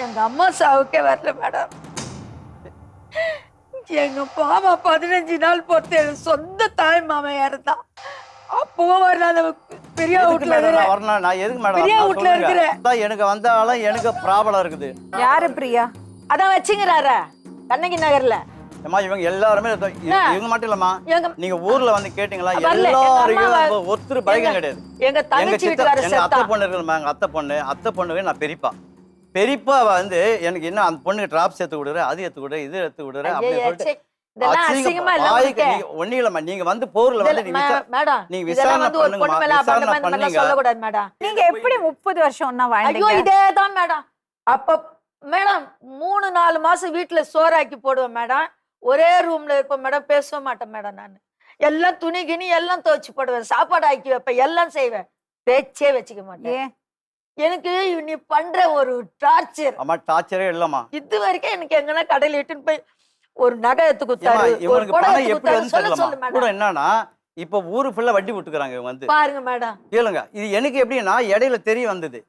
எங்க அம்மா சாவுக்கே வரல மேடம். எங்க மாமா 15 நாள் பொறுத்து எனக்கு சொந்த தாய் மாமன் இறந்தான். அப்பவும் வரல. பெரிய வீட்டுல வரணும். நான் எதுக்கு மேடம் பெரிய வீட்டுல இருக்கிற எனக்கு வந்தாலும் எனக்கு ப்ராப்ளம் இருக்குது. யாரு பிரியா? அதான் வச்சுங்கிறாரு கண்ணகி நகர்ல. அம்மா இவங்க எல்லாருமே இவங்க மட்டும் இல்லம்மா, நீங்க ஊர்ல வந்து கேட்டீங்களா வரல. எல்லாரையும் ஒருத்தர் பயக்கம் கிடையாது. எங்க தங்கச்சி வீட்டுக்காரர் எங்க அத்தை செத்தா. பொண்ணு இருக்குமா, எங்க அத்தை பொண்ணுவே நான் பெரியப்பா வந்து எனக்கு என்ன அந்த பொண்ணுக்கு டிராப் சேர்த்து விடுறேன், அது எடுத்து விடுறேன், இது எடுத்து விடுறேன் அப்படின்னு ஐயே, சொல்லிட்டு இதெல்லாம் அசிங்கமா இல்ல உங்களுக்கு? ஒன்னும் இல்லம்மா, நீங்க வந்து போர்ல வந்து மேடம் நீங்க இதெல்லாம் விசாரணை வந்து ஒரு பொண்ணு மேல பண்ணுங்க, அபத்தமா இந்த மாதிரிலாம் சொல்லக்கூடாது மேடம். நீங்க எப்படி 30 வருஷம் ஒண்ணா ஐயோ வாழ்ந்தீங்க? இதேதான் மேடம். அப்ப மேடம் 3-4 மாசம் வீட்டுல சோறாக்கி போடுவேன் மேடம். ஒரே ரூம்ல இருப்பேன் மேடம். பேசவே மாட்டேன் மேடம். நான் எல்லாம் துணி கிணி எல்லாம் துவைச்சு போடுவேன், சாப்பாடு ஆக்கி வைப்பேன், எல்லாம் செய்வேன். பேச்சே வச்சுக்க மாட்டேன். ஏன்? எனக்கு நீ பண்ற ஒரு டார்ச்சர். அம்மா டார்ச்சரே இல்லம்மா. இது வரைக்கும் எனக்கு எங்கன்னா கடையில இட்டுன்னு போய் ஒரு நகை எடுத்து குத்தாரு, ஒரு இவனுக்கு புடவை பணம் எடுத்து எப்படி குத்தாரு. வந்து சொல்ல தெரியலம்மா. சொல்லு கூட மேடம். என்னன்னா இப்ப ஊரு ஃபுல்லா வட்டி விட்டுக்கிறாங்க இவங்க வந்து. பாருங்க மேடம். கேளுங்க, இது எனக்கு எப்படின்னா இடையில தெரிய வந்தது.